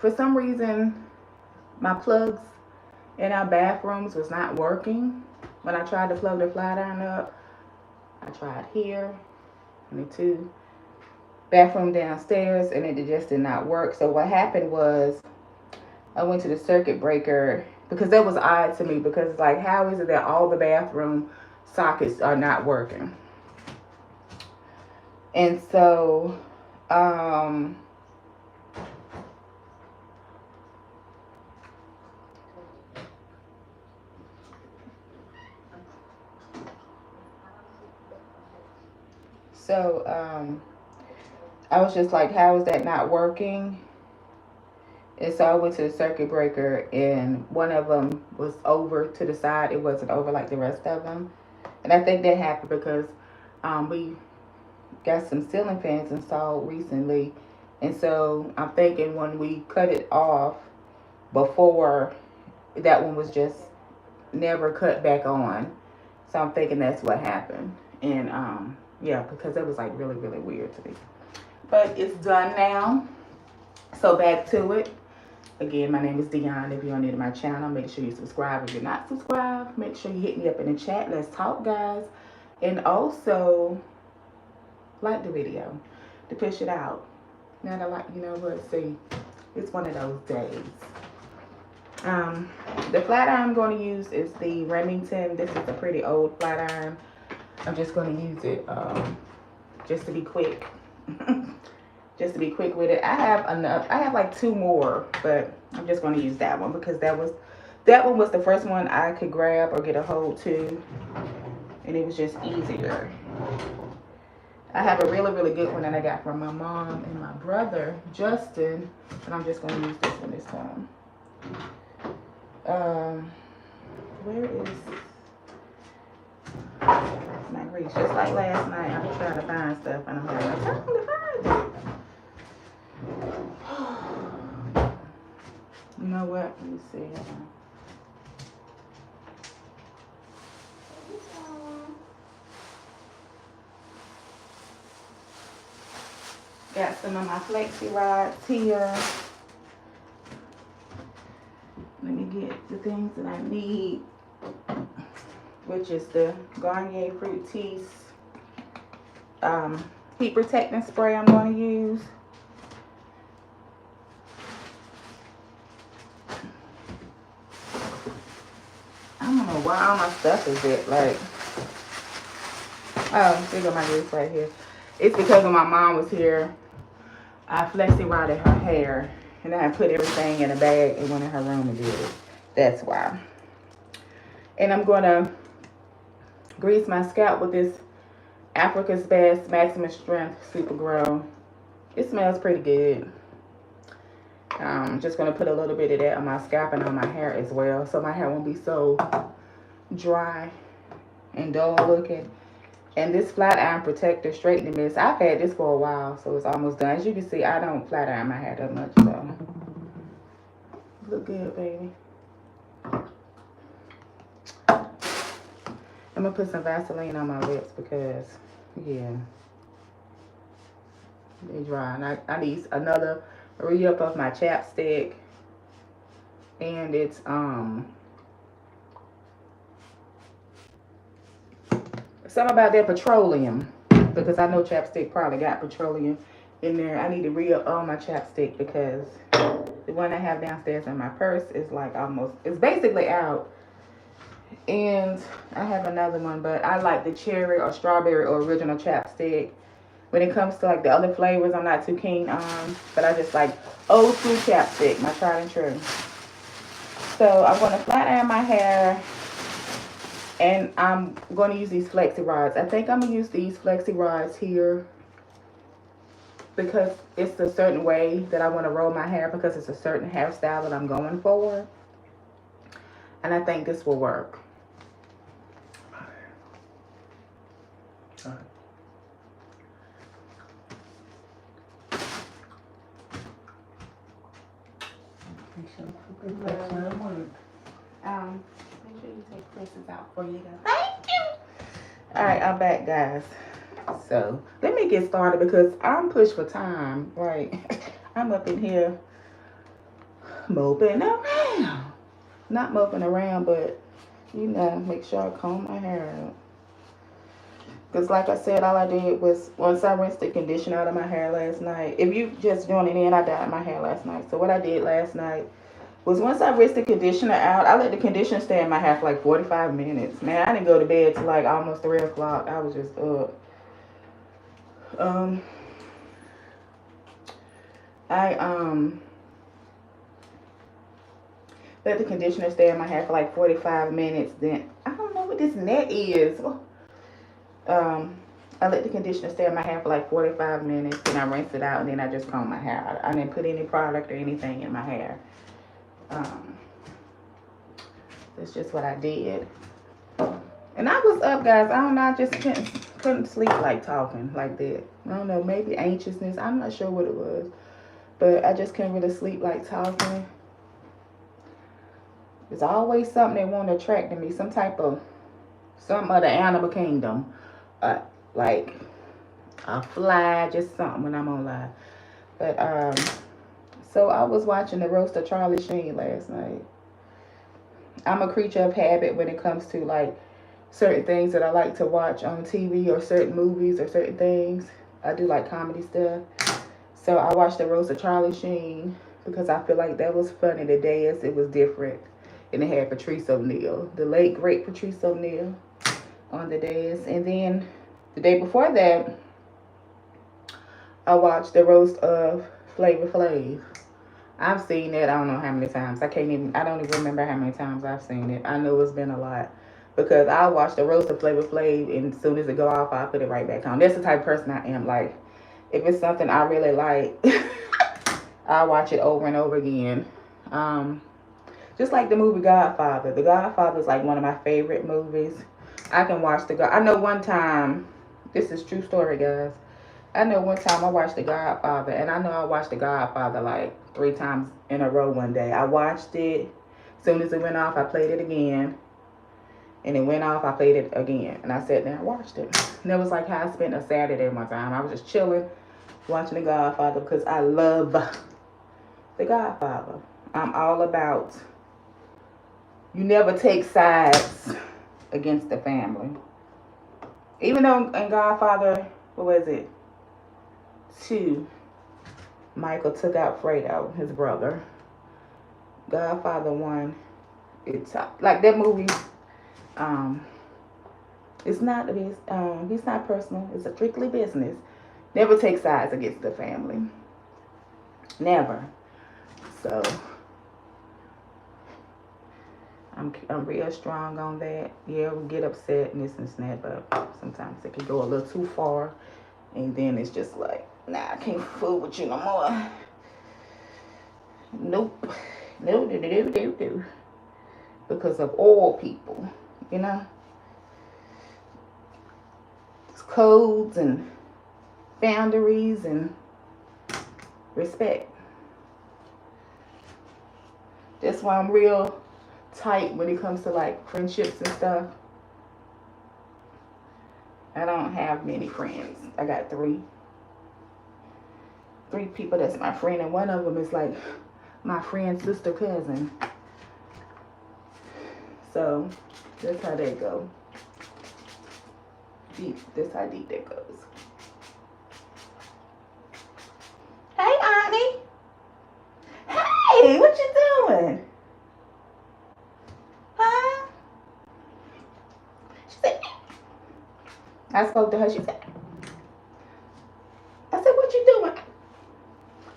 for some reason, my plugs in our bathrooms was not working. When I tried to plug the flat iron up, I tried here and the two bathroom downstairs, and it just did not work. So what happened was I went to the circuit breaker, because that was odd to me, because it's like, how is it that all the bathroom sockets are not working? And so I was just like, how is that not working? And so I went to the circuit breaker, and one of them was over to the side. It wasn't over like the rest of them. And I think that happened because we got some ceiling fans installed recently. And so I'm thinking when we cut it off before, that one was just never cut back on. So I'm thinking that's what happened. And yeah, because that was like really, really weird to me. But it's done now. So back to it. Again, my name is Dionne. If you're new to my channel, make sure you subscribe. If you're not subscribed, make sure you hit me up in the chat. Let's talk, guys. And also, like the video to push it out. Now that, like, you know what, see, it's one of those days. The flat iron I'm going to use is the Remington. This is a pretty old flat iron. I'm just going to use it just to be quick. Just to be quick with it. I have enough. I have like 2 more, but I'm just going to use that one because that one was the first one I could grab or get a hold to, and it was just easier. I have a really, really good one that I got from my mom and my brother, Justin, and I'm just going to use this one this time. Where is my grease? Just like last night, I was trying to find stuff, and I'm having no time to find it. You know what? Let me see. Got some of my flexi rods here. Let me get the things that I need, which is the Garnier Fructis heat protecting spray I'm going to use. I don't know why all my stuff is it like, oh, there go my grease right here. It's because when my mom was here, I flexi rodded her hair, and I put everything in a bag and went in her room and did it. That's why. And I'm going to grease my scalp with this Africa's Best Maximum Strength Super Grow. It smells pretty good. I'm just going to put a little bit of that on my scalp and on my hair as well, so my hair won't be so dry and dull looking. And this flat iron protector straightening mist, I've had this for a while, so it's almost done. As you can see, I don't flat iron my hair that much, so look good, baby. I'm gonna put some Vaseline on my lips because, yeah, they're dry. And I need another re-up of my chapstick, and it's something about that petroleum, because I know chapstick probably got petroleum in there. I need to re-up all my chapstick because the one I have downstairs in my purse is like almost, it's basically out. And I have another one, but I like the cherry or strawberry or original chapstick. When it comes to like the other flavors, I'm not too keen on, but I just like old school chapstick, my tried and true. So I'm going to flat iron my hair, and I'm going to use these flexi rods. I think I'm going to use these flexi rods here because it's a certain way that I want to roll my hair, because it's a certain hairstyle that I'm going for. And I think this will work. Make sure you take Chris's out for you guys. Thank you. All right, I'm back, guys. So let me get started because I'm pushed for time. Right, I'm up in here moping around. Not moping around, but you know, make sure I comb my hair out. Because like I said, all I did was, once I rinsed the conditioner out of my hair last night. If you just joining in, I dyed my hair last night. So what I did last night was, once I rinsed the conditioner out, I let the conditioner stay in my hair for like 45 minutes. Man, I didn't go to bed till like almost 3 o'clock. I was just up. I let the conditioner stay in my hair for like 45 minutes. Then, I don't know what this net is. I let the conditioner stay in my hair for like 45 minutes. Then I rinse it out, and then I just comb my hair. I didn't put any product or anything in my hair. That's just what I did. And I was up, guys. I don't know. I just couldn't sleep like talking like that. I don't know. Maybe anxiousness. I'm not sure what it was. But I just couldn't really sleep like talking. There's always something that won't attract to me. Some of the animal kingdom. Like a fly, just something when I'm on live. But so I was watching the roast of Charlie Sheen last night. I'm a creature of habit when it comes to like certain things that I like to watch on TV, or certain movies, or certain things. I do like comedy stuff. So I watched the roast of Charlie Sheen because I feel like that was funny. The dance, it was different. And it had Patrice O'Neal, the late great Patrice O'Neal, on the dance. And then the day before that, I watched the roast of Flavor Flav. I've seen it, I don't know how many times. I don't even remember how many times I've seen it. I know it's been a lot. Because I watch the roast of Flavor Flav, and as soon as it go off, I put it right back on. That's the type of person I am. Like, if it's something I really like, I watch it over and over again. Just like the movie Godfather. The Godfather is like one of my favorite movies. I can watch I know one time, this is true story, guys. I know one time I watched The Godfather, and I know I watched The Godfather like 3 times in a row one day. I watched it. As soon as it went off, I played it again. And it went off, I played it again. And I sat there and watched it. And that was like how I spent a Saturday one time. I was just chilling, watching The Godfather, because I love The Godfather. I'm all about, you never take sides against the family. Even though in Godfather, what was it? 2, Michael took out Fredo, his brother. Godfather 1, it's like that movie. It's not he's not personal. It's a strictly business. Never take sides against the family. Never. So I'm real strong on that. Yeah, we get upset and this and that, but sometimes it can go a little too far, and then it's just like, nah, I can't fool with you no more. Nope. No. Because of all people, you know. It's codes and boundaries and respect. That's why I'm real tight when it comes to like friendships and stuff. I don't have many friends. I got 3 people that's my friend, and one of them is like my friend's sister cousin. So that's how that go. Deep. That's how deep that goes. Hey, Auntie. Hey, what you doing? Huh? She said, I spoke to her. She said, I said, what you doing?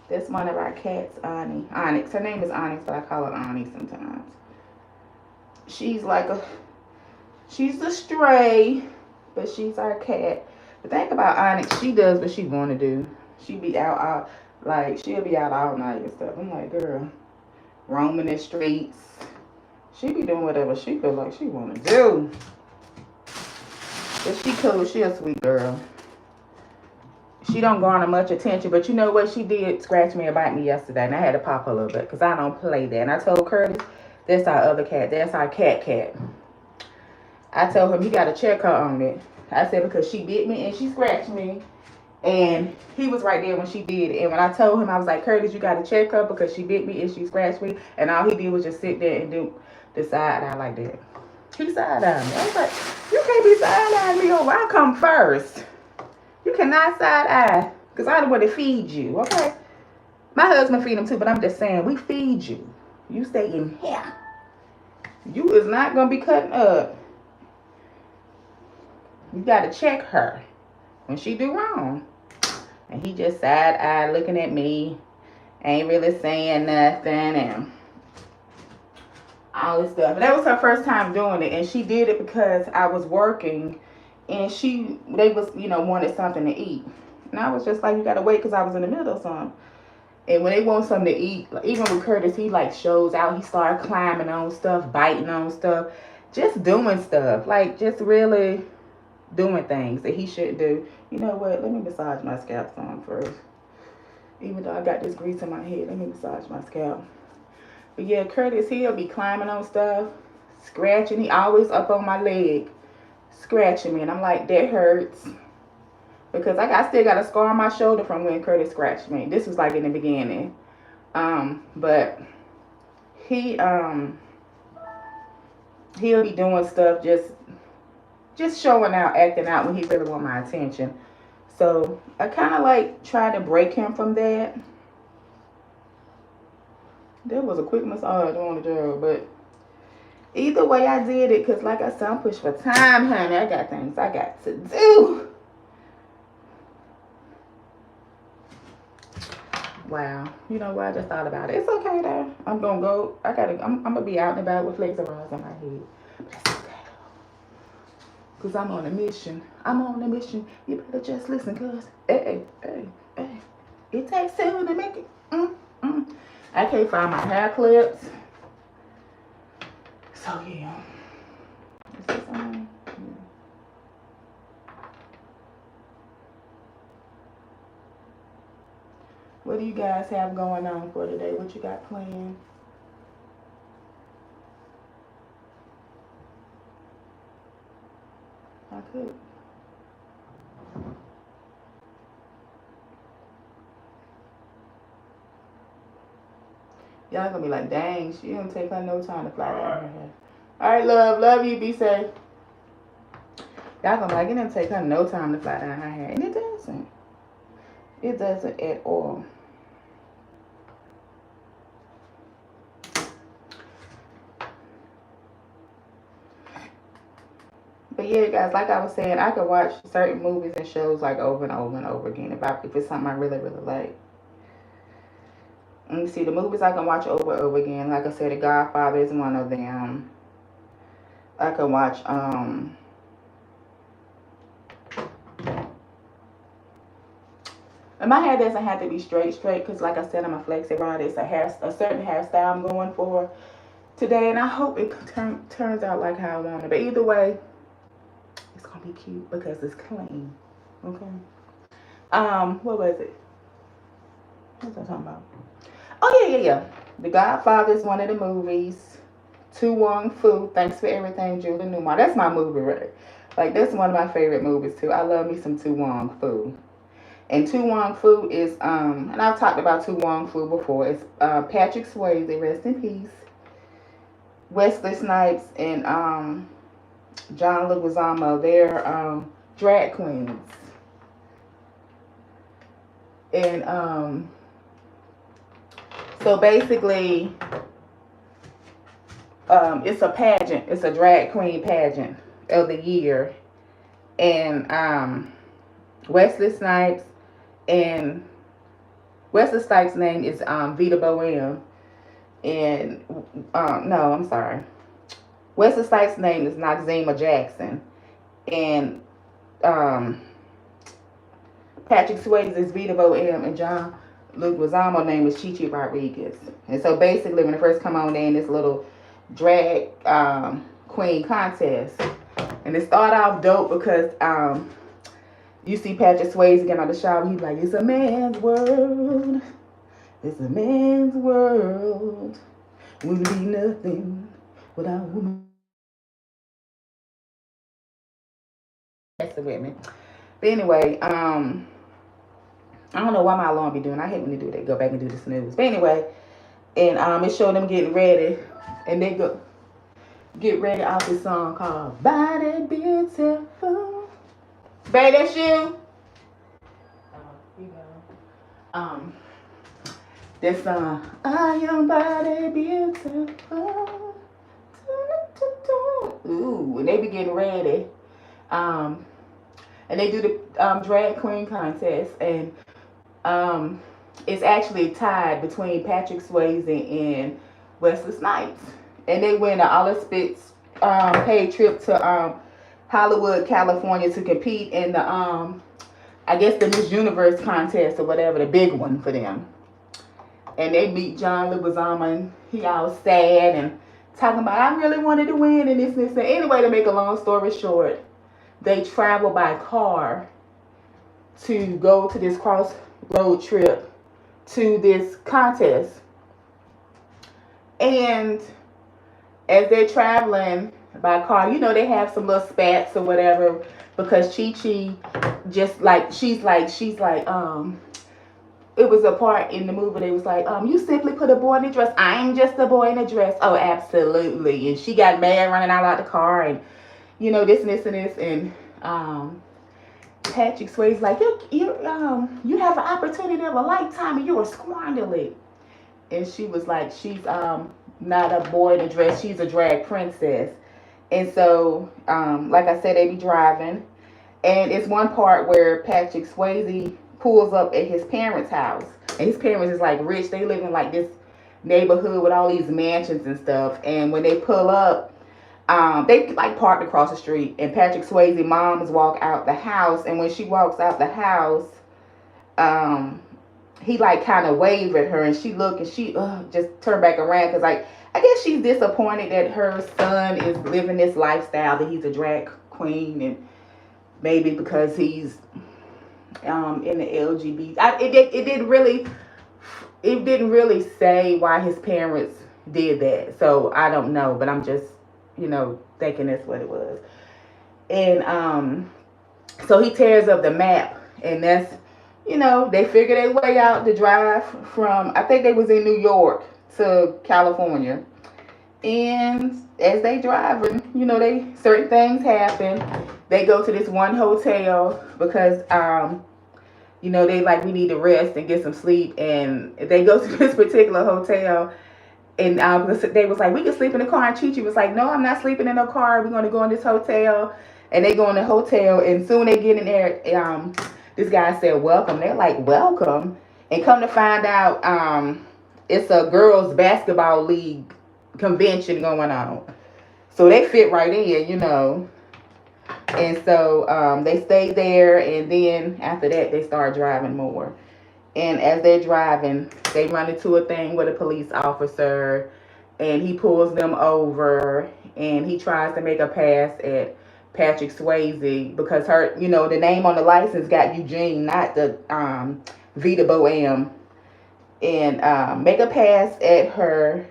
That's one of our cats, Onyx. Her name is Onyx, but I call her Onyx sometimes. She's a stray, but she's our cat. The thing about Onyx, she does what she want to do. She'll be out all night and stuff. I'm like, girl, roaming the streets. She be doing whatever she feel like she want to do. But she cool. She a sweet girl. She don't garner much attention, but you know what? She did scratch me and bite me yesterday, and I had to pop her a little bit because I don't play that. And I told Curtis, that's our other cat. That's our cat. I told him, you got to check her on it. I said, because she bit me and she scratched me, And he was right there when she did it. And when I told him, I was like, Curtis, you got to check her because she bit me and she scratched me. And all he did was just sit there and do the side eye like that. He side eyed me. I was like, you can't be side eyeing me over. I come first. You cannot side eye because I the one to feed you, okay? My husband feed him too, but I'm just saying, we feed you. You stay in here. You is not going to be cutting up. You got to check her when she do wrong. And he just side-eyed looking at me. Ain't really saying nothing and all this stuff. But that was her first time doing it. And she did it because I was working. And they was, wanted something to eat. And I was just like, you got to wait because I was in the middle of something. And when they want something to eat, like, even with Curtis, he like shows out. He started climbing on stuff, biting on stuff. Just doing stuff. Like, just really doing things that he shouldn't do. You know what? Let me massage my scalp some first. Even though I got this grease in my head, let me massage my scalp. But yeah, Curtis, he'll be climbing on stuff, scratching. He always up on my leg, scratching me. And I'm like, that hurts. Because I still got a scar on my shoulder from when Curtis scratched me. This was like in the beginning. But he'll be doing stuff just showing out, acting out when he really want my attention. So I kind of like tried to break him from that. That was a quick massage on the job, but either way I did it because like I said, I'm pushed for time, honey. I got things I got to do. Wow. You know what? I just thought about it. It's okay though. I'm gonna go. I'm gonna be out and about with Flexerons in my head. But it's okay. Because I'm on a mission. You better just listen, cuz. Hey. It takes two to make it. I can't find my hair clips. So, yeah. Is this on? Yeah. What do you guys have going on for today? What you got planned? I could. Y'all gonna be like, dang, she don't take her no time to fly down her hair. Alright, love you, be safe. Y'all gonna be like, it didn't take her no time to fly down her hair. And it doesn't. It doesn't at all. But yeah, guys, like I was saying, I could watch certain movies and shows like over and over and over again if it's something I really, really like. And you see, the movies I can watch over and over again. Like I said, The Godfather is one of them. I can watch and my hair doesn't have to be straight because like I said, I'm a flexi rod. It's a certain hairstyle I'm going for today, and I hope it turns out like how I want it. But either way, it's gonna be cute because it's clean. Okay. What was it? What was I talking about? Oh yeah. The Godfather is one of the movies. To Wong Fu, Thanks for Everything, Julie Newmar. That's my movie, right? Like, that's one of my favorite movies too. I love me some To Wong Fu. And To Wong Fu is and I've talked about To Wong Fu before. It's Patrick Swayze, rest in peace. Wesley Snipes and John Leguizamo. They're drag queens. And so basically it's a pageant. It's a drag queen pageant of the year. And Wesley Snipes and Wesley Snipes' name is Vita Boheme. And no, I'm sorry. Wesley Snipes' name is Noxzema Jackson. And Patrick Swayze is Vita Boheme, and John Leguizamo's name is Chichi Rodriguez. And so basically, when they first come on, they in this little drag queen contest. And it started off dope because you see Patrick Swayze get out of the shower. He's like, it's a man's world. It's a man's world. Wouldn't be nothing without a woman. That's the women. But anyway, I don't know why my alarm be doing. I hate when they do that. Go back and do the snooze. But anyway, and it showed them getting ready, and they go get ready off this song called "Body Beautiful." Baby, that's you. You know. This song, "Are Your Body Beautiful?" Ooh, and they be getting ready. Um, and they do the drag queen contest, and um, it's actually tied between Patrick Swayze and Wesley Snipes, and they win an All Spitz paid trip to Hollywood, California, to compete in the I guess the Miss Universe contest or whatever, the big one for them. And they meet John Leguizamo, and he all sad and talking about I really wanted to win and this. And anyway, to make a long story short, they travel by car to go to this cross road trip to this contest. And as they're traveling by car, you know, they have some little spats or whatever because Chi Chi just like she's like it was a part in the movie they was like, you simply put a boy in a dress. I'm just a boy in a dress. Oh, absolutely. And she got mad running out the car and you know, this and this and this and Patrick Swayze's like, you have an opportunity of a lifetime and you were squandering it. And she was like, she's not a boy in a dress, she's a drag princess. And so, like I said, they be driving. And it's one part where Patrick Swayze pulls up at his parents' house. And his parents is like rich. They live in like this neighborhood with all these mansions and stuff. And when they pull up, they like parked across the street. And Patrick Swayze moms walk out the house. And when she walks out the house, he like kind of waved at her. And she looked and she just turned back around. Because like, I guess she's disappointed that her son is living this lifestyle, that he's a drag queen. And maybe because he's in the LGBT. It didn't really say why his parents did that. So I don't know, but I'm just, you know, thinking that's what it was. And so he tears up the map, and that's, you know, they figure their way out to drive from, I think they was in New York to California. And as they driving, you know, certain things happen. They go to this one hotel because you know, they like, we need to rest and get some sleep. And they go to this particular hotel, and they was like, we can sleep in the car. And Chi-Chi was like, no, I'm not sleeping in no car. We're going to go in this hotel. And they go in the hotel, and soon they get in there. This guy said, welcome. They're like, welcome. And come to find out, it's a girls' basketball league convention going on. So they fit right in, you know. And so they stay there, and then after that, they start driving more. And as they're driving, they run into a thing with a police officer, and he pulls them over, and he tries to make a pass at Patrick Swayze because her, you know, the name on the license got Eugene, not the Vita Bohème, and make a pass at her,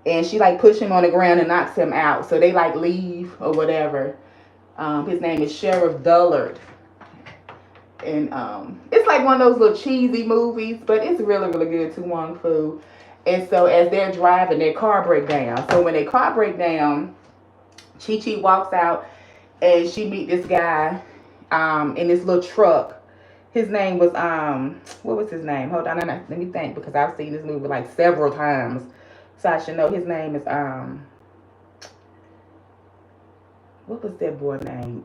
and she like push him on the ground and knocks him out. So they like leave or whatever. His name is Sheriff Dullard. And it's like one of those little cheesy movies, but it's really, really good. To Wong Fu. And so as they're driving, their car break down. So when their car break down, Chi Chi walks out and she meet this guy in this little truck. His name was, what was his name? Hold on, let me think, because I've seen this movie like several times. So I should know his name is, what was that boy name?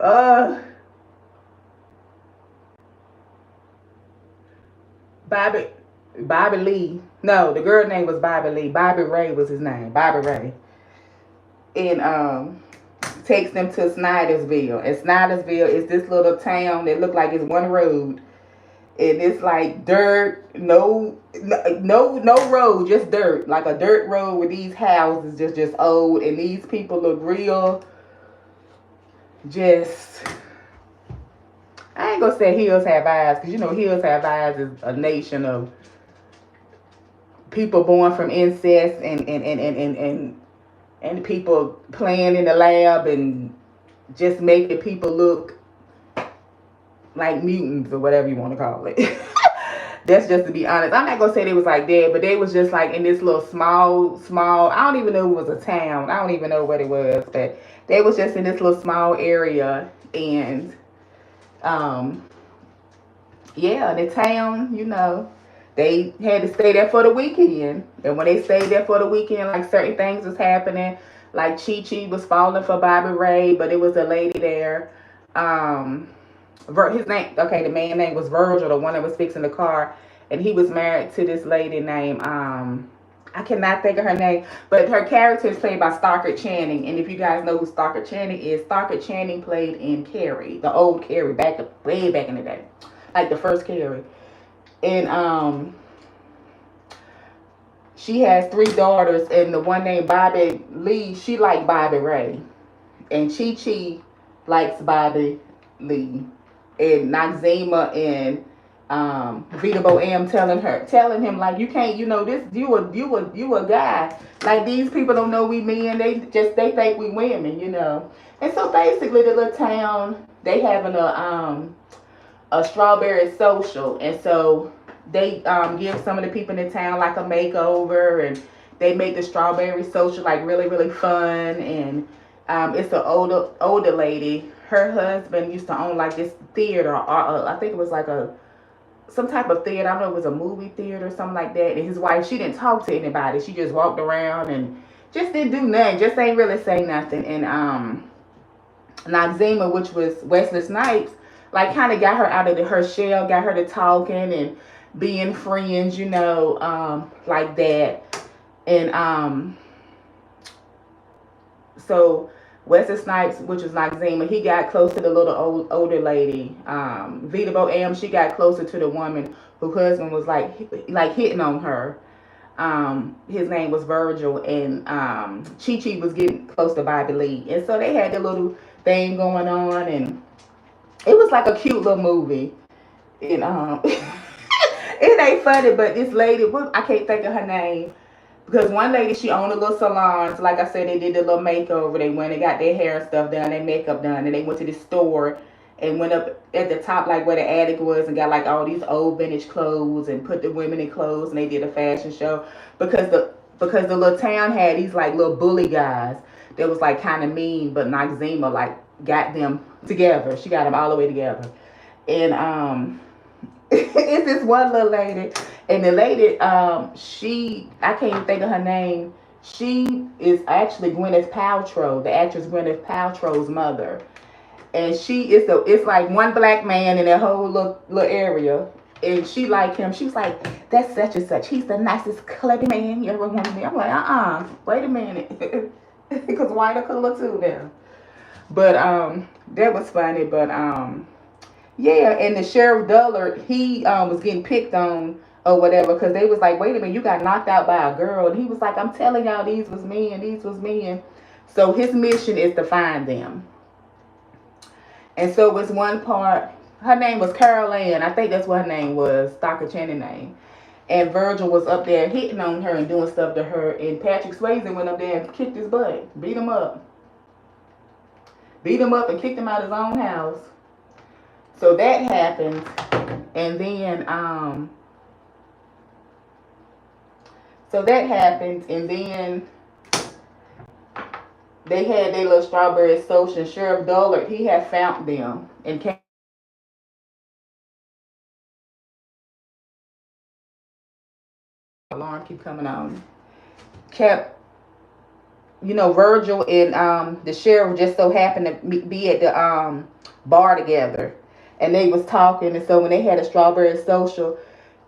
Bobby Lee. No, the girl name was Bobby Lee. Bobby Ray was his name. Bobby Ray. And takes them to Snydersville. And Snydersville is this little town that look like it's one road. And it's like dirt, no road, just dirt. Like a dirt road with these houses just old. And these people look real, just, I ain't gonna say Hills Have Eyes, because you know Hills Have Eyes is a nation of people born from incest and people playing in the lab and just making people look like mutants or whatever you want to call it. That's just to be honest. I'm not gonna say they was like that, but they was just like in this little small. I don't even know if it was a town. I don't even know what it was, but they was just in this little small area, and um, yeah, the town, they had to stay there for the weekend. And when they stayed there for the weekend, like certain things was happening. Like Chi Chi was falling for Bobby Ray, but it was a lady there. Um, his name, okay, the man name was Virgil, the one that was fixing the car, and he was married to this lady named I cannot think of her name, but her character is played by Stockard Channing. And if you guys know who Stockard Channing is, Stockard Channing played in Carrie, the old Carrie, way back in the day, like the first Carrie. And she has three daughters, and the one named Bobby Lee, she liked Bobby Ray, and Chi Chi likes Bobby Lee, and Noxzema and Vita Boam telling him like, you can't, this, you a guy, like these people don't know we men, they think we women. And so basically the little town, they having a strawberry social, and so they give some of the people in the town like a makeover, and they make the strawberry social like really really fun. And it's an older lady. Her husband used to own like this theater, or I think it was like some type of theater. I don't know, it was a movie theater or something like that. And his wife, she didn't talk to anybody. She just walked around and just didn't do nothing. Just ain't really say nothing. And Noxzema, which was Wesley Snipes, like kind of got her out of her shell, got her to talking and being friends, like that. And so Wesley Snipes, which was Noxzema, he got close to the little older lady. Vita Boam, she got closer to the woman whose husband was like hitting on her. His name was Virgil, and Chi Chi was getting close to Bobby Lee, and so they had the little thing going on, and it was like a cute little movie. And it ain't funny, but this lady, I can't think of her name, because one lady, she owned a little salon. So like I said, they did the little makeover. They went and got their hair and stuff done, their makeup done, and they went to the store and went up at the top, like where the attic was, and got like all these old vintage clothes and put the women in clothes, and they did a fashion show because the little town had these like little bully guys that was like kind of mean, but Noxzema like got them together. She got them all the way together. And it's this one little lady, and the lady, I can't even think of her name. She is actually Gwyneth Paltrow, the actress Gwyneth Paltrow's mother, and it's like one black man in that whole little area, and she like him. She was like, that's such and such. He's the nicest colored man you ever want to meet. I'm like, wait a minute, because white are color too now. But that was funny, but yeah, and the Sheriff Dullard, he was getting picked on or whatever, because they was like, wait a minute, you got knocked out by a girl. And he was like, I'm telling y'all, these was me and these was me. And so his mission is to find them. And so it was one part, her name was Carol Ann. I think that's what her name was, Stockard Channing name. And Virgil was up there hitting on her and doing stuff to her. And Patrick Swayze went up there and kicked his butt, beat him up. Beat him up and kicked him out of his own house. So that happened, and then they had their little strawberry social, and Sheriff Dullard, he had found them and came. Alarm keep coming on. Kept, Virgil and the sheriff just so happened to be at the bar together. And they was talking, and so when they had a strawberry social,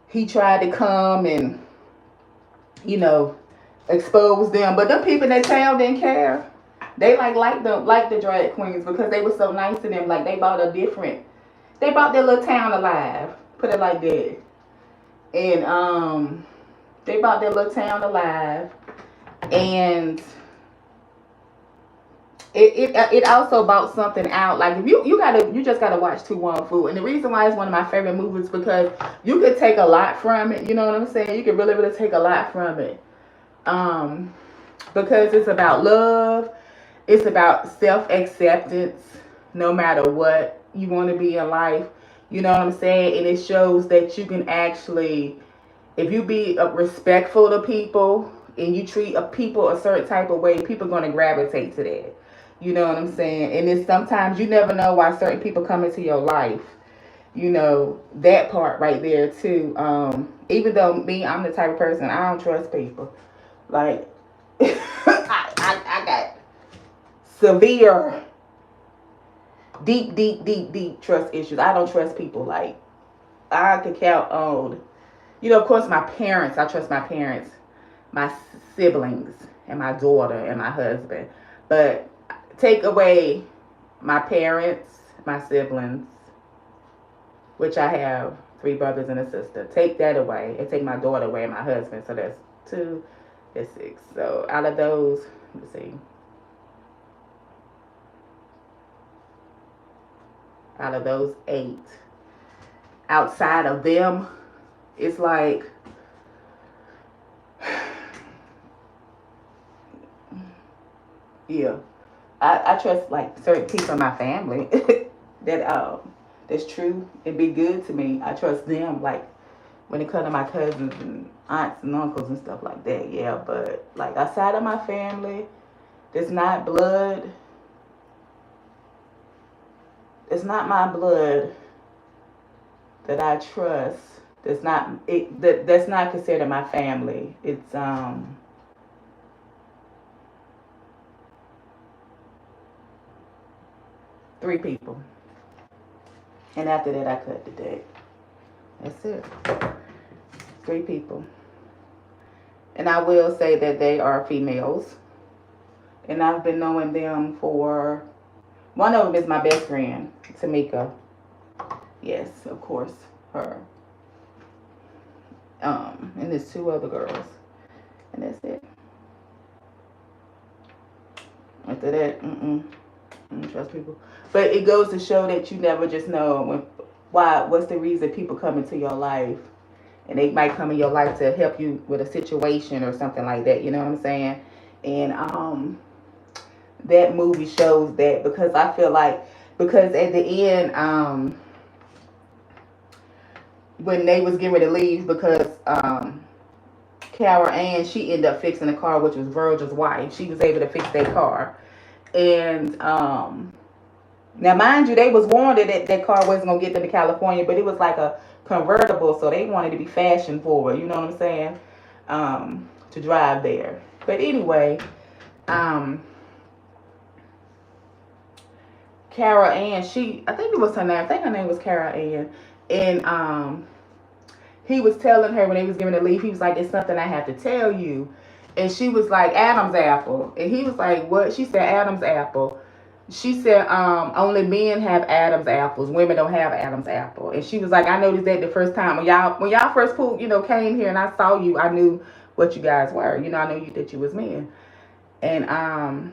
he tried to come and, expose them. But them people in that town didn't care. They like the drag queens, because they were so nice to them. Like they brought their little town alive. Put it like that. And they brought their little town alive. And it also brought something out. Like if you just gotta watch To Wong Fu. And the reason why it's one of my favorite movies, because you could take a lot from it. You know what I'm saying? You could really, really take a lot from it. Because it's about love. It's about self-acceptance. No matter what you want to be in life, You know what I'm saying? And it shows that you can actually, if you be respectful to people and you treat people a certain type of way, people are going to gravitate to that. You know what I'm saying? And it's sometimes you never know why certain people come into your life. You know, that part right there too. Even though me, I'm the type of person, I don't trust people. Like, I got severe, deep trust issues. I don't trust people. Like, I could count on, of course, my parents. I trust my parents, my siblings, and my daughter and my husband. But take away my parents, my siblings, which I have 3 brothers and a sister. Take that away and take my daughter away and my husband. So that's 2, that's 6. So out of those, let's see. Out of those 8, outside of them, it's like, yeah, I trust like certain people in my family that's true and be good to me. I trust them, like when it comes to my cousins and aunts and uncles and stuff like that. Yeah, but like outside of my family, it's not blood. It's not my blood that I trust. That's not it. That's not considered my family. It's 3 people, and after that, I cut the deck. That's it. 3 people, and I will say that they are females, and I've been knowing them for. One of them is my best friend, Tamika. Yes, of course, her. And there's 2 other girls, and that's it. After that, I don't trust people. But it goes to show that you never just know what's the reason people come into your life, and they might come in your life to help you with a situation or something like that. You know what I'm saying? And that movie shows that, because I feel like, because at the end, when they was getting ready to leave, because Cara Ann, she ended up fixing the car, which was Virgil's wife. She was able to fix their car. And now mind you, they was warned that car wasn't gonna get them to California, but it was like a convertible, so they wanted to be fashion forward, you know what I'm saying? To drive there. But anyway, Cara Ann, I think it was her name. I think her name was Cara Ann. And he was telling her when they was giving the leave, he was like, "It's something I have to tell you." And she was like, "Adam's apple." And he was like, "What?" She said, "Adam's apple." She said, "Only men have Adam's apples. Women don't have Adam's apple." And she was like, "I noticed that the first time when y'all first came here and I saw you, I knew what you guys were. I knew that you was men." And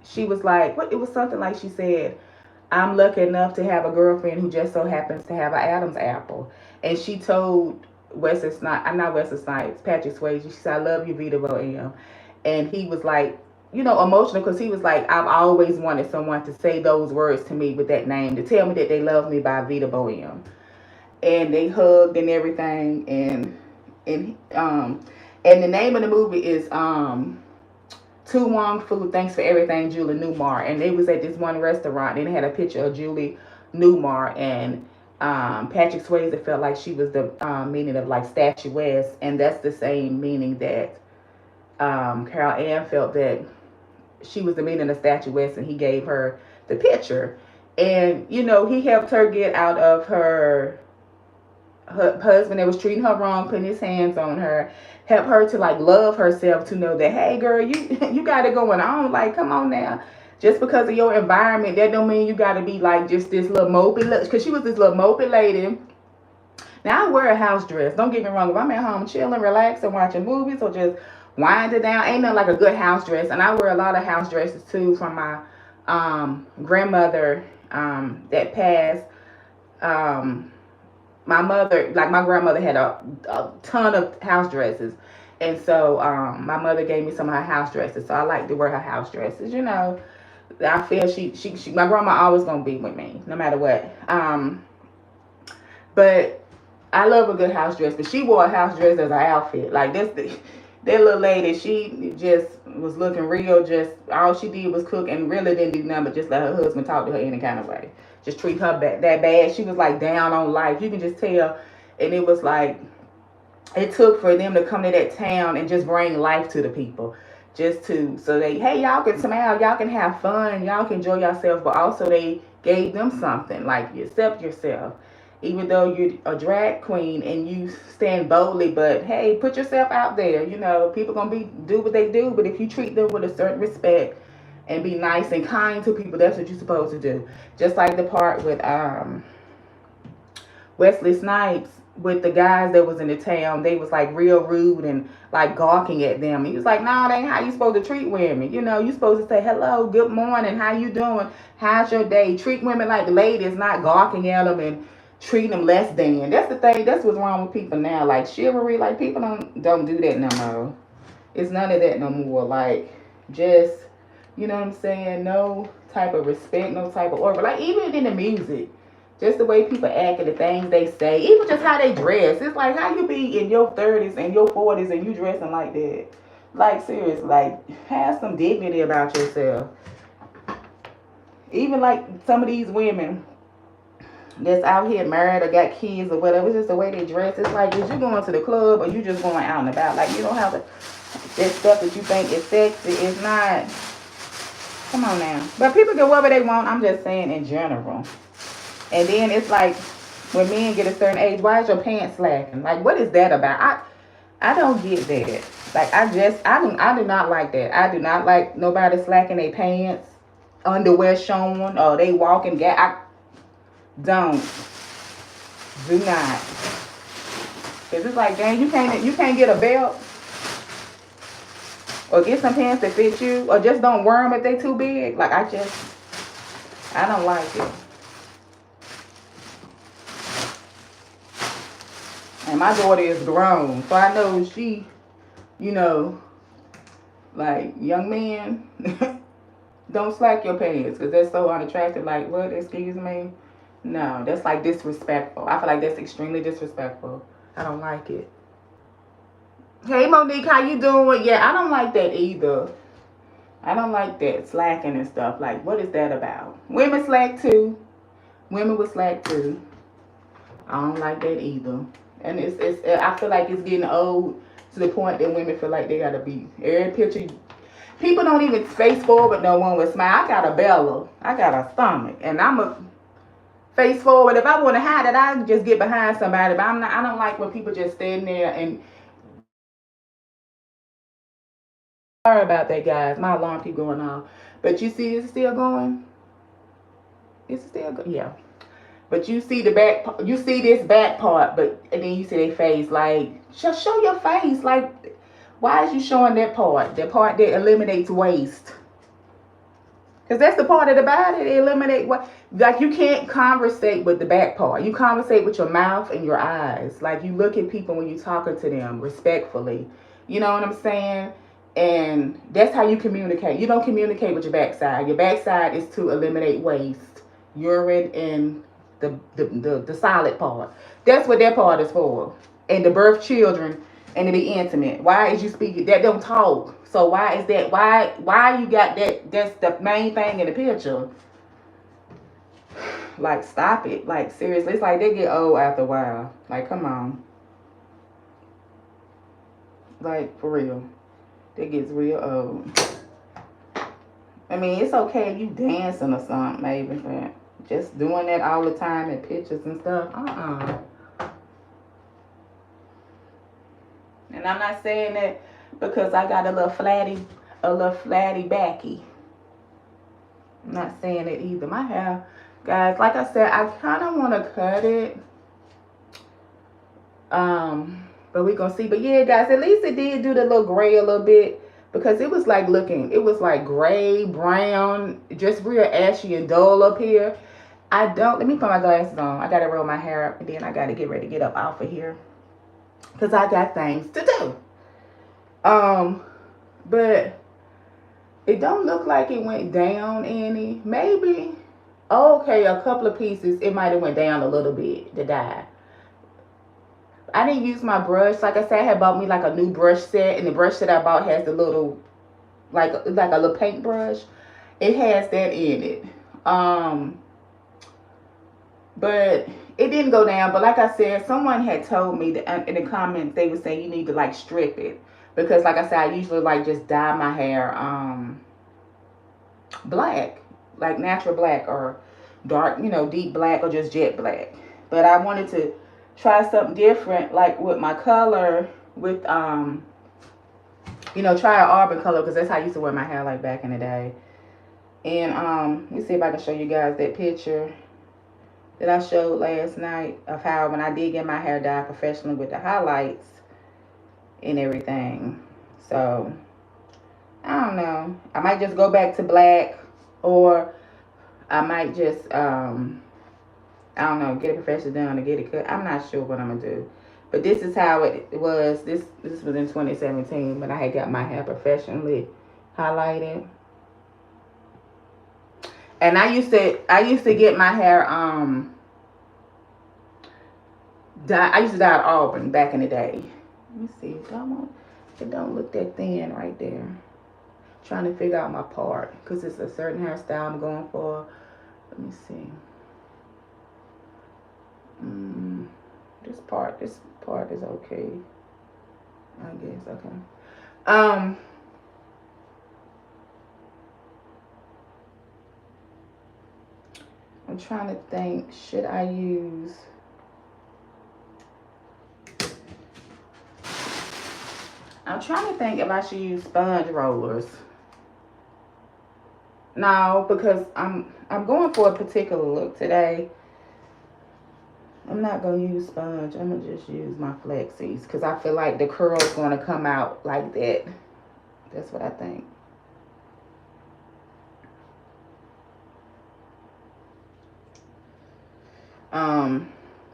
she was like, what? It was something like she said, "I'm lucky enough to have a girlfriend who just so happens to have an Adam's apple." And she told Wesley Snipes, I'm not Wesley Snipes, Patrick Swayze, she said, "I love you, Vita Boam." And he was like, emotional, because he was like, "I've always wanted someone to say those words to me with that name, to tell me that they love me by Vita Boam." And they hugged and everything. And the name of the movie is To Wong Fu, Thanks for Everything, Julie Newmar. And they was at this one restaurant, and they had a picture of Julie Newmar, and Patrick Swayze felt like she was the meaning of like statuesque, and that's the same meaning that Carol Ann felt that she was the meaning of statuesque, and he gave her the picture. And he helped her get out of her husband that was treating her wrong, putting his hands on her, help her to like love herself, to know that, hey girl, you got it going on. Like, come on now. Just because of your environment, that don't mean you got to be like just this little mopey. Because she was this little mopey lady. Now I wear a house dress. Don't get me wrong. If I'm at home chilling, relaxing, watching movies, or just winding down, ain't nothing like a good house dress. And I wear a lot of house dresses too from my grandmother that passed. My mother, like my grandmother, had a ton of house dresses. And so my mother gave me some of her house dresses. So I like to wear her house dresses, I feel my grandma always gonna be with me, no matter what. But I love a good house dress, but she wore a house dress as an outfit. Like that little lady, she just was looking real. Just all she did was cook and really didn't do nothing but just let her husband talk to her any kind of way. Just treat her that bad. She was like down on life. You can just tell, and it was like it took for them to come to that town and just bring life to the people, just to so they, hey, y'all can smile, y'all can have fun, y'all can enjoy yourself, but also they gave them something like you accept yourself, even though you're a drag queen and you stand boldly, but hey, put yourself out there. People gonna be do what they do, but if you treat them with a certain respect and be nice and kind to people, that's what you're supposed to do. Just like the part with Wesley Snipes with the guys that was in the town. They was like real rude and like gawking at them. He was like, nah, that ain't how you supposed to treat women. You supposed to say hello, good morning, how you doing, how's your day. Treat women like ladies, not gawking at them and treating them less than. That's the thing. That's what's wrong with people now. Like chivalry, like people don't do that no more. It's none of that no more. Like just, you know what I'm saying, no type of respect, no type of order. Like even in the music, just the way people act and the things they say, even just how they dress. It's like how you be in your 30s and your 40s and you dressing like that. Like seriously, like have some dignity about yourself. Even like some of these women that's out here married or got kids or whatever, it's just the way they dress. It's like, is you going to the club or you just going out and about? Like you don't have that stuff that you think is sexy. It's not. Come on now. But people get whatever they want. I'm just saying in general. And then it's like when men get a certain age, why is your pants slacking? Like what is that about? I don't get that. Like I do not like that. I do not like nobody slacking their pants, underwear showing, or they walking. I don't. Do not. Cause it's like, dang, you can't get a belt or get some pants that fit you, or just don't wear them if they too big. Like I don't like it. And my daughter is grown, so I know she, you know, like young men, don't slack your pants because that's so unattractive. Like what? Excuse me. No, that's like disrespectful. I feel like that's extremely disrespectful. I don't like it. Hey Monique, how you doing? Yeah, I don't like that either. I don't like that slacking and stuff. Like, what is that about? Women slack too. Women will slack too. I don't like that either. And it's I feel like it's getting old to the point that women feel like they gotta be every picture. People don't even face forward no one with smile. I got a belly. I got a stomach, and I'm a face forward. If I want to hide it, I can just get behind somebody. But I'm not. I don't like when people just stand there and. Sorry about that, guys. My alarm keep going off. But you see, it's still going. It's still going. Yeah. But you see the back. You see this back part, but and then you see their face. Like, just show your face. Like, why is you showing that part? The part that eliminates waste. Because that's the part of the body. They eliminate what. Like you can't conversate with the back part. You conversate with your mouth and your eyes. Like you look at people when you're talking to them respectfully. You know what I'm saying? And that's how you communicate. You don't communicate with your backside. Your backside is to eliminate waste, urine, and the solid part. That's what that part is for. And to birth children and to be intimate. Why is you speaking? That don't talk. So why is that? Why you got that? That's the main thing in the picture. Like stop it. Like seriously, it's like they get old after a while. Like come on. Like for real. It gets real old. I mean, it's okay if you dancing or something, maybe, but just doing that all the time in pictures and stuff, And I'm not saying that because I got a little flatty backy. I'm not saying it either. My hair, guys, like I said, I kind of want to cut it. But we gonna see. But yeah, guys, at least it did do the little gray a little bit. Because it was like it was like gray, brown, just real ashy and dull up here. Let me put my glasses on. I gotta roll my hair up and then I gotta get ready to get up off of here. Because I got things to do. But It don't look like it went down any. Maybe. Okay, a couple of pieces. It might have went down a little bit, the dye. I didn't use my brush. Like I said, I had bought me like a new brush set, and the brush that I bought has the little, like a little paintbrush. It has that in it. Um, but it didn't go down. But like I said, someone had told me that in the comments they would say you need to like strip it because, like I said, I usually like just dye my hair black, like natural black or dark, deep black or just jet black. But I wanted to try something different, like with my color, with try an auburn color because that's how I used to wear my hair like back in the day. And let me see if I can show you guys that picture that I showed last night of how when I did get my hair dyed professionally with the highlights and everything. So I don't know. I might just go back to black, or I might just I don't know, get a professional done or get it cut. I'm not sure what I'm gonna do. But this is how it was. This was in 2017 when I had got my hair professionally highlighted. And I used to get my hair dye. I used to dye it auburn back in the day. Let me see. It don't look that thin right there. Trying to figure out my part because it's a certain hairstyle I'm going for. Let me see. This part is okay. I guess okay. I'm trying to think. Should I use? I'm trying to think if I should use sponge rollers. No, because I'm going for a particular look today. I'm not gonna use sponge. I'm gonna just use my flexies because I feel like the curl's gonna come out like that. That's what I think.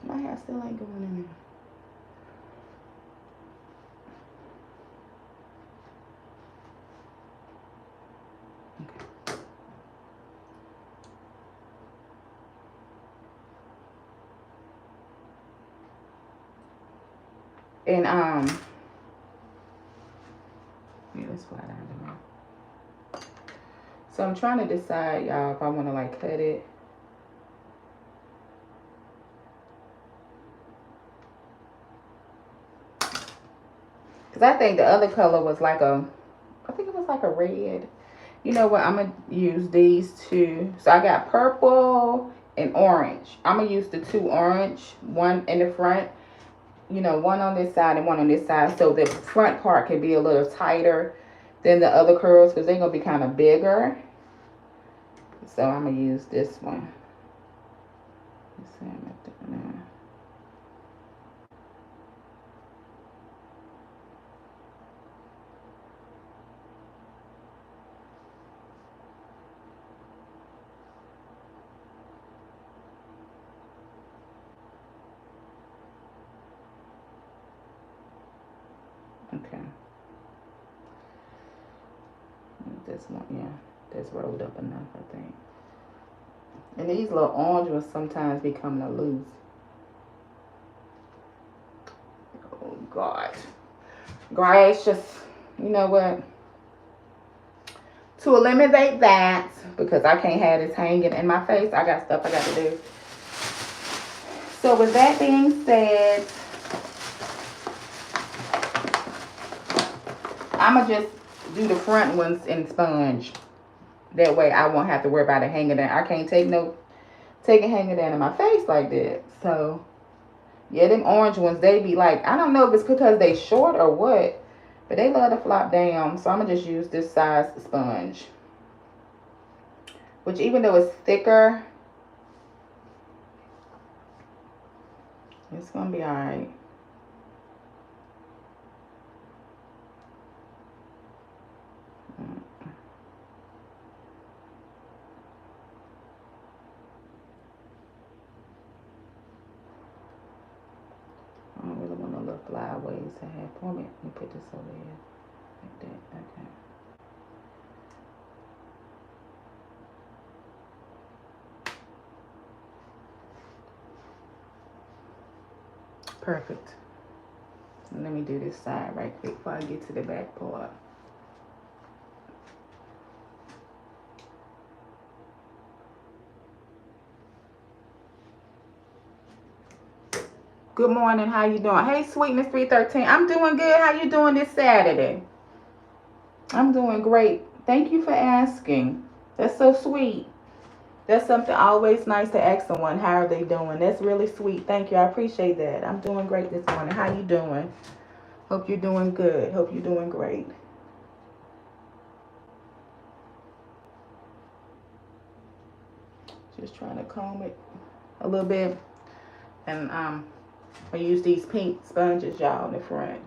My hair still ain't going in there. And yeah, that's why I don't know. So I'm trying to decide, y'all, if I want to like cut it. Because I think the other color was like I think it was like a red. You know what? I'm going to use these two. So I got purple and orange. I'm going to use the two orange, one in the front, one on this side and one on this side. So the front part can be a little tighter than the other curls because they're going to be kind of bigger. So I'm going to use this one. Let's see, I'm doing that. Okay. This one, yeah, that's rolled up enough, I think. And these little orange ones sometimes be coming loose. Oh, God. Gracious. You know what? To eliminate that, because I can't have this hanging in my face, I got stuff I got to do. So with that being said, I'm going to just do the front ones in sponge. That way I won't have to worry about it hanging down. I can't take it hanging down in my face like that. So, yeah, them orange ones, they be like, I don't know if it's because they short or what, but they love to flop down. So I'm going to just use this size sponge. Which even though it's thicker, it's going to be all right. I don't really want no little flyaways to have. Let me put this over here like that. Okay. Perfect. Let me do this side right quick before I get to the back part. Good morning. How you doing? Hey, Sweetness 313. I'm doing good. How you doing this Saturday? I'm doing great. Thank you for asking. That's so sweet. That's something always nice to ask someone. How are they doing? That's really sweet. Thank you. I appreciate that. I'm doing great this morning. How you doing? Hope you're doing good. Hope you're doing great. Just trying to comb it a little bit. And I use these pink sponges, y'all, in the front.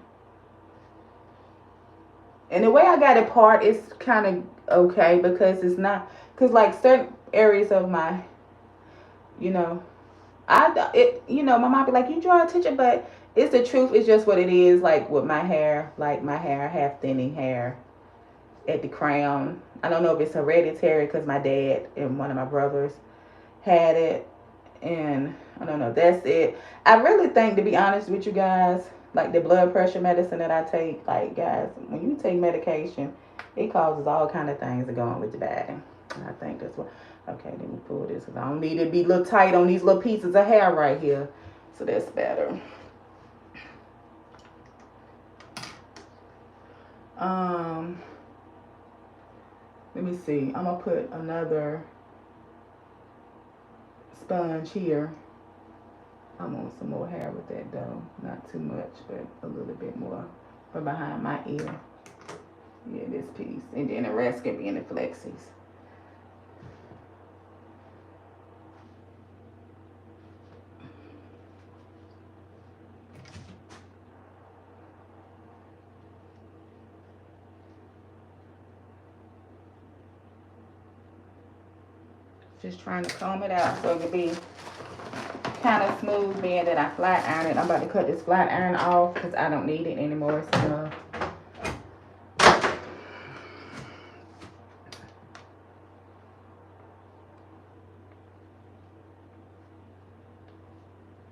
And the way I got it part is kind of okay because it's not, because like certain areas of my, you know, my mom be like, you draw attention, but it's the truth. It's just what it is. Like with my hair, I have thinning hair at the crown. I don't know if it's hereditary because my dad and one of my brothers had it, and I don't know. That's it. I really think, to be honest with you guys, like the blood pressure medicine that I take, like guys, when you take medication, it causes all kind of things to go on with your body. And I think that's what. Okay, let me pull this because I don't need it to be a little tight on these little pieces of hair right here. So that's better. Let me see. I'm gonna put another sponge here. I want some more hair with that though. Not too much, but a little bit more for behind my ear. Yeah, this piece. And then the rest can be in the flexies. Just trying to comb it out so it can be kind of smooth, being that I flat iron it. I'm about to cut this flat iron off because I don't need it anymore. So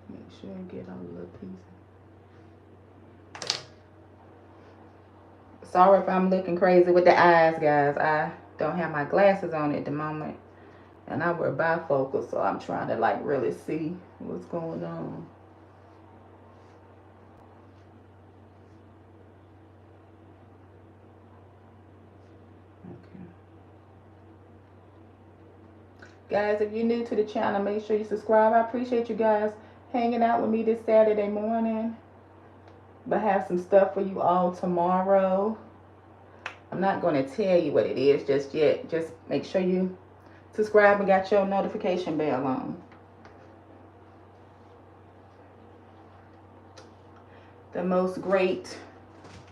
make sure I get all the little pieces. Sorry if I'm looking crazy with the eyes, guys. I don't have my glasses on at the moment. And I wear bifocals, so I'm trying to like really see what's going on. Okay. Guys, if you're new to the channel, make sure you subscribe. I appreciate you guys hanging out with me this Saturday morning. But I have some stuff for you all tomorrow. I'm not going to tell you what it is just yet. Just make sure you subscribe and got your notification bell on. The most great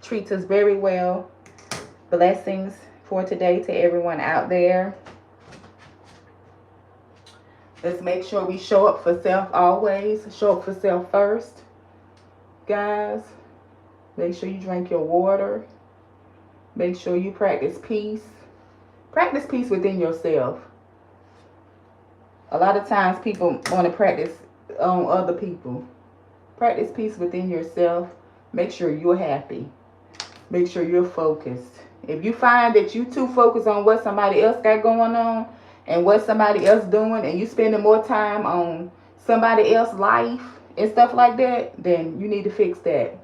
treats us very well. Blessings for today to everyone out there. Let's make sure we show up for self always. Show up for self first. Guys, make sure you drink your water. Make sure you practice peace. Practice peace within yourself. A lot of times people want to practice on other people. Practice peace within yourself. Make sure you're happy. Make sure you're focused. If you find that you too focused on what somebody else got going on and what somebody else doing, and you spending more time on somebody else's life and stuff like that, then you need to fix that.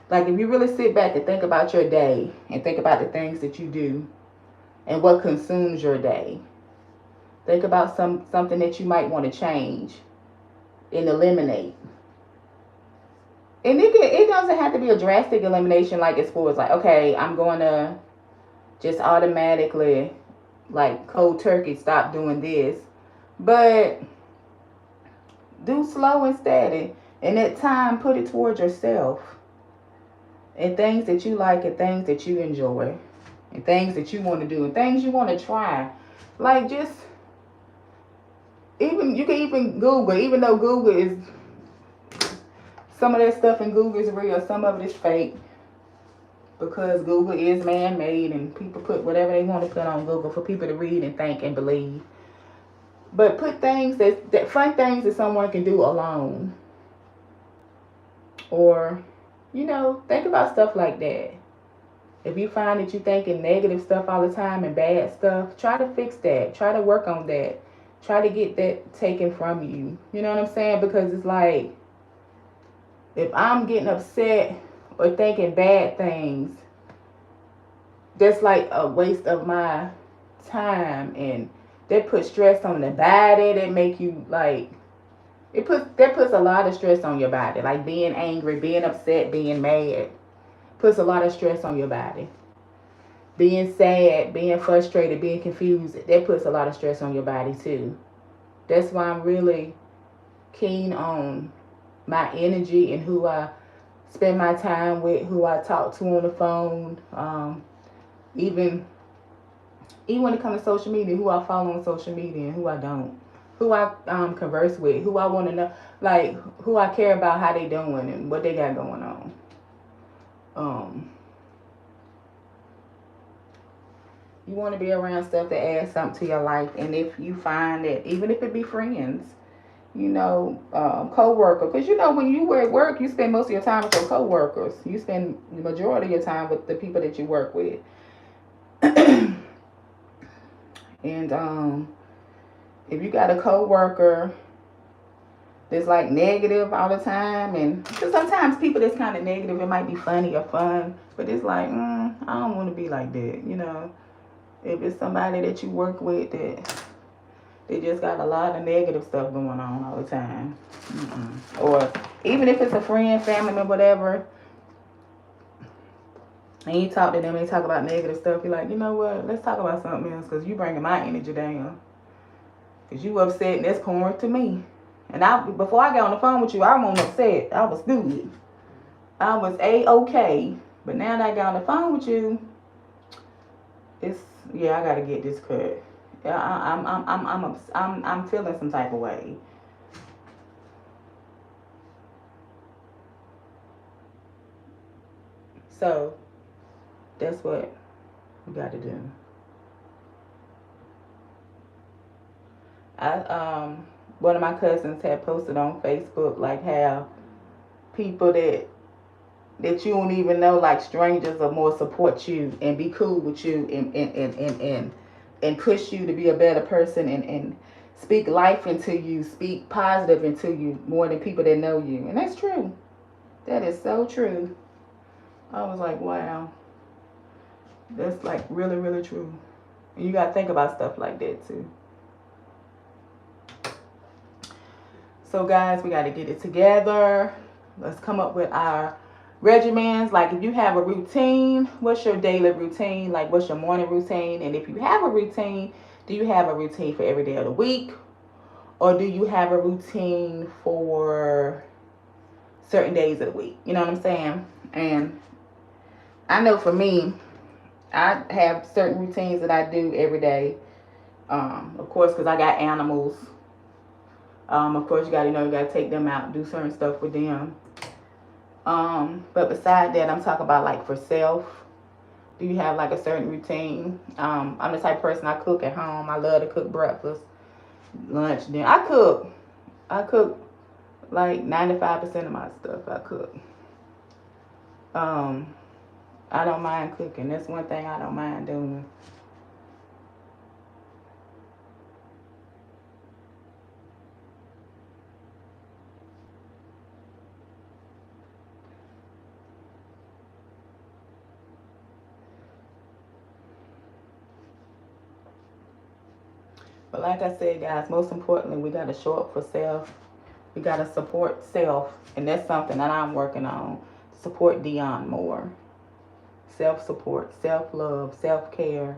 Like if you really sit back and think about your day and think about the things that you do and what consumes your day. Think about something that you might want to change and eliminate. And it doesn't have to be a drastic elimination, like as far as like, okay, I'm going to just automatically like cold turkey stop doing this. But do slow and steady. And at time, put it towards yourself. And things that you like and things that you enjoy. And things that you want to do and things you want to try. Like just... you can even Google, even though Google is, some of that stuff in Google is real, some of it is fake, because Google is man-made and people put whatever they want to put on Google for people to read and think and believe. But put things that fun things that someone can do alone. Or, think about stuff like that. If you find that you're thinking negative stuff all the time and bad stuff, try to fix that. Try to work on that. Try to get that taken from you. You know what I'm saying? Because it's like, if I'm getting upset or thinking bad things, that's like a waste of my time, and that puts stress on the body. That make you like, that puts a lot of stress on your body. Like being angry, being upset, being mad puts a lot of stress on your body. Being sad, being frustrated, being confused, that puts a lot of stress on your body too. That's why I'm really keen on my energy and who I spend my time with, who I talk to on the phone, even when it comes to social media, who I follow on social media and who I don't, who I converse with, who I want to know, like who I care about, how they doing and what they got going on. You want to be around stuff that adds something to your life, and if you find that, even if it be friends, co-worker, because when you were at work, you spend most of your time with your co-workers. You spend the majority of your time with the people that you work with. And if you got a co-worker that's like negative all the time, and cause sometimes people that's kind of negative, it might be funny or fun, but it's like, I don't want to be like that. If it's somebody that you work with that they just got a lot of negative stuff going on all the time, or even if it's a friend, family member, whatever, and you talk to them and they talk about negative stuff, you're like, you know what? Let's talk about something else, because you bringing my energy down. Because you upset and that's pouring to me. And before I got on the phone with you, I wasn't upset. I was good. I was A-okay. But now that I got on the phone with you, I gotta get this cut. Yeah, I'm feeling some type of way. So that's what we got to do. One of my cousins had posted on Facebook like how people that you don't even know, like strangers, or more support you and be cool with you and push you to be a better person and speak life into you, speak positive into you more than people that know you. And that's true. That is so true. I was like, wow. That's like really, really true. And you got to think about stuff like that too. So guys, we got to get it together. Let's come up with our regimens. Like if you have a routine, what's your daily routine? Like what's your morning routine? And if you have a routine, do you have a routine for every day of the week? Or do you have a routine for certain days of the week? You know what I'm saying? And I know for me, I have certain routines that I do every day. Of course, because I got animals. Of course, you gotta take them out and do certain stuff with them. But beside that, I'm talking about like for self. Do you have like a certain routine? I'm the type of person, I cook at home. I love to cook breakfast, lunch, dinner. I cook like 95% of my stuff. I cook. I don't mind cooking. That's one thing I don't mind doing. But like I said, guys, most importantly, we got to show up for self. We got to support self. And that's something that I'm working on. Support Dionne more. Self-support, self-love, self-care.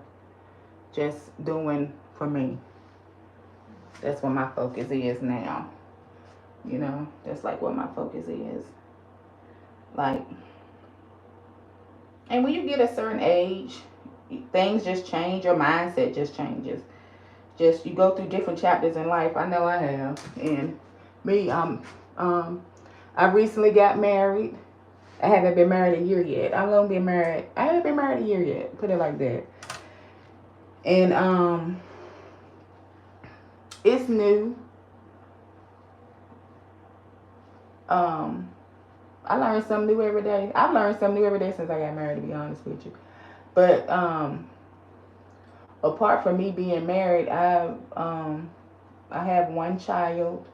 Just doing for me. That's what my focus is now. That's like what my focus is. Like, and when you get a certain age, things just change. Your mindset just changes. Just you go through different chapters in life. I know I have. And me, I recently got married. I haven't been married a year yet. I haven't been married a year yet. Put it like that. And it's new. I learn something new every day. I've learned something new every day since I got married, to be honest with you. But apart from me being married, I have one child.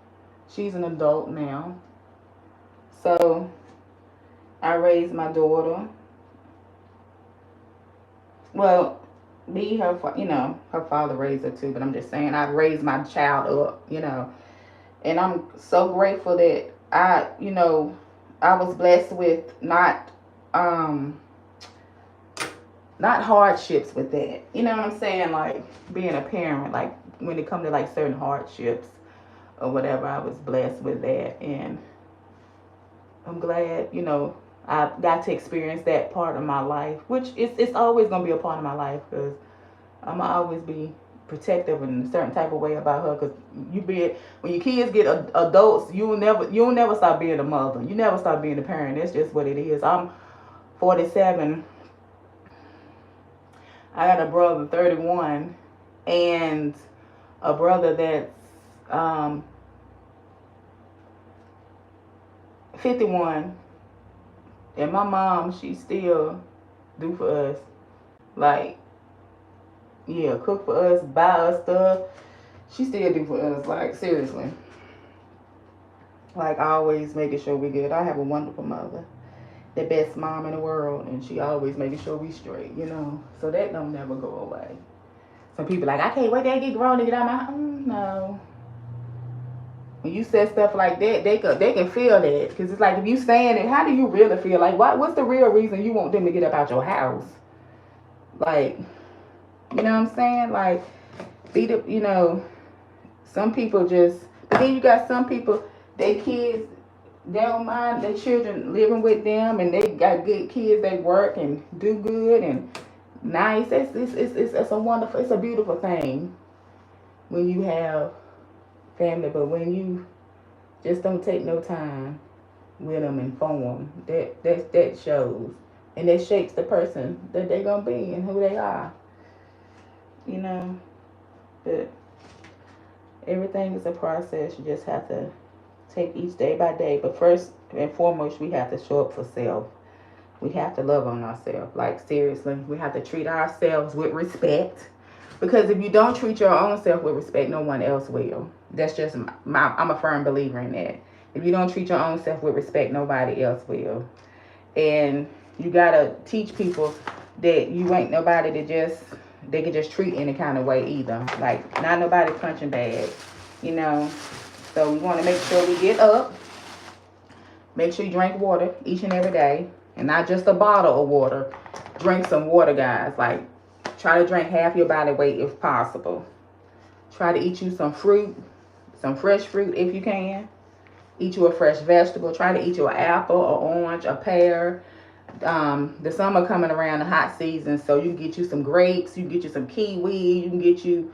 She's an adult now. So I raised my daughter. Well, me, her, her father raised her too. But I'm just saying, I raised my child up, and I'm so grateful that I was blessed with um, not hardships with that. You know what I'm saying? Like being a parent, like when it comes to like certain hardships or whatever, I was blessed with that, and I'm glad, I got to experience that part of my life, which it's always gonna be a part of my life because I'm gonna always be protective in a certain type of way about her. Because when your kids get adults, you'll never stop being a mother. You never stop being a parent. That's just what it is. I'm 47. I got a brother 31 and a brother that's 51. And my mom, she still do for us. Like, yeah, cook for us, buy us stuff. She still do for us. Like, seriously. Like, always making sure we good. I have a wonderful mother. The best mom in the world. And she always making sure we straight. So that don't never go away. Some people like, I can't wait till I get grown to get out my house. No. When you say stuff like that, they can feel that. Because it's like, if you saying it, how do you really feel? Like, what's the real reason you want them to get up out your house? Like, you know what I'm saying? Like, some people just, but then you got some people, they kids, they don't mind their children living with them, and they got good kids, they work and do good and nice. It's a wonderful, it's a beautiful thing when you have family, but when you just don't take no time with them and form, that shows, and that shapes the person that they gonna be and who they are, you know. But everything is a process. You just have to take each day by day. But first and foremost, we have to show up for self. We have to love on ourselves. Like, seriously, we have to treat ourselves with respect. Because if you don't treat your own self with respect, no one else will. That's just I'm a firm believer in that. If you don't treat your own self with respect, nobody else will. And you gotta teach people that you ain't nobody they can just treat any kind of way either. Like, not nobody punching bag, you know. So we want to make sure we get up. Make sure you drink water each and every day, and not just a bottle of water. Drink some water, guys. Like, try to drink half your body weight if possible. Try to eat you some fruit, some fresh fruit if you can. Eat you a fresh vegetable. Try to eat you an apple, an orange, a pear. The summer coming around, the hot season, so you can get you some grapes, you can get you some kiwi, you can get you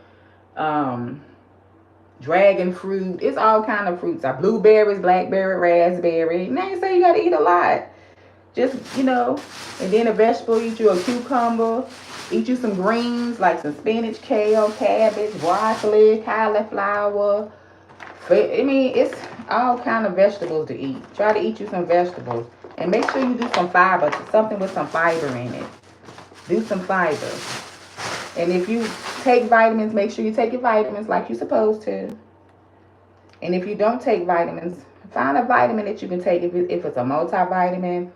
dragon fruit. It's all kind of fruits. Blueberries, blackberry, raspberry. Now you say you gotta eat a lot. Just, and then a vegetable, eat you a cucumber, eat you some greens like some spinach, kale, cabbage, broccoli, cauliflower. I mean, it's all kind of vegetables to eat. Try to eat you some vegetables. And make sure you do some fiber, something with some fiber in it. Do some fiber. And if you take vitamins, make sure you take your vitamins like you're supposed to. And if you don't take vitamins, find a vitamin that you can take. If it's a multivitamin,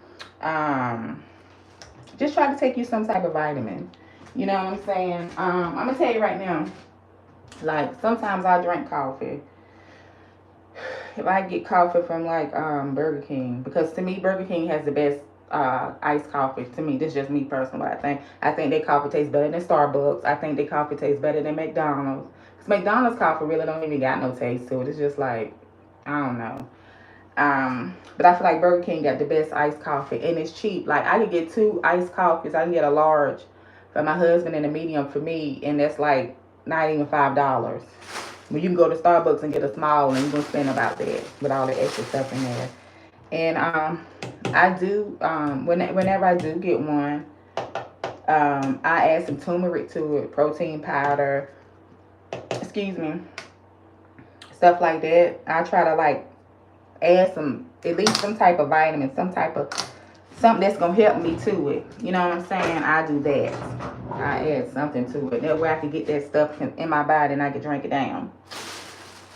just try to take you some type of vitamin. You know what I'm saying? I'm going to tell you right now, like, sometimes I drink coffee. If I get coffee from like Burger King, because to me Burger King has the best iced coffee. To me, this is just me personally. I think their coffee tastes better than Starbucks. I think their coffee tastes better than McDonald's. Because McDonald's coffee really don't even got no taste to it. It's just like, I don't know. But I feel like Burger King got the best iced coffee, and it's cheap. Like, I can get 2 iced coffees. I can get a large for my husband and a medium for me, and that's like not even $5. When you can go to Starbucks and get a small, and you're gonna spend about that with all the extra stuff in there. And I do whenever I do get one, I add some turmeric to it, protein powder, excuse me, stuff like that. I try to like add some, at least some type of vitamin, some type of something that's gonna help me to it. You know what I'm saying? I do that. I add something to it. That way I can get that stuff in my body and I can drink it down.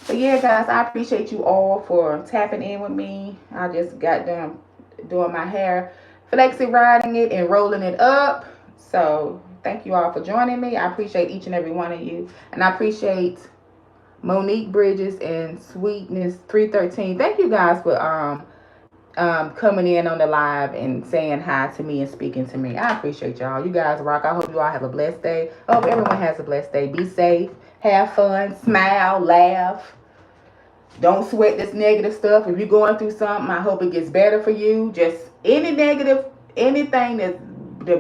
But yeah, guys, I appreciate you all for tapping in with me. I just got done doing my hair, flexi riding it and rolling it up. So thank you all for joining me. I appreciate each and every one of you. And I appreciate Monique Bridges and Sweetness 313. Thank you guys for coming in on the live and saying hi to me and speaking to me. I appreciate y'all. You guys rock. I hope you all have a blessed day. I hope everyone has a blessed day. Be safe. Have fun. Smile. Laugh. Don't sweat this negative stuff. If you're going through something, I hope it gets better for you. Just any negative, anything that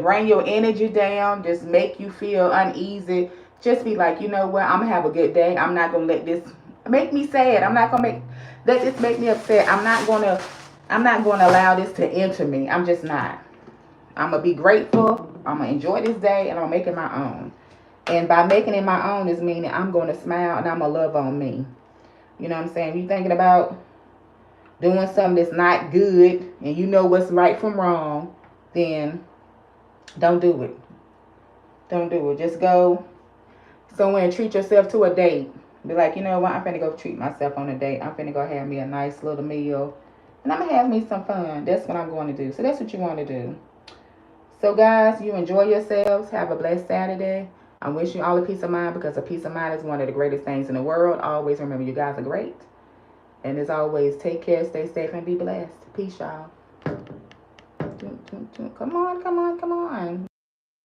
bring your energy down, just make you feel uneasy. Just be like, you know what? I'm gonna have a good day. I'm not gonna let this make me sad. I'm not gonna let this make me upset. I'm not gonna allow this to enter me. I'm just not. I'm gonna be grateful. I'm gonna enjoy this day, and I'm gonna make it my own. And by making it my own is meaning I'm gonna smile and I'm gonna love on me. You know what I'm saying? If you're thinking about doing something that's not good and you know what's right from wrong, then don't do it. Don't do it. Just go somewhere and treat yourself to a date. Be like, you know what? I'm finna go treat myself on a date. I'm finna go have me a nice little meal. And I'm gonna have me some fun. That's what I'm going to do. So that's what you want to do. So guys, you enjoy yourselves. Have a blessed Saturday. I wish you all a peace of mind because a peace of mind is one of the greatest things in the world. Always remember you guys are great. And as always, take care, stay safe, and be blessed. Peace, y'all. Come on, come on, come on.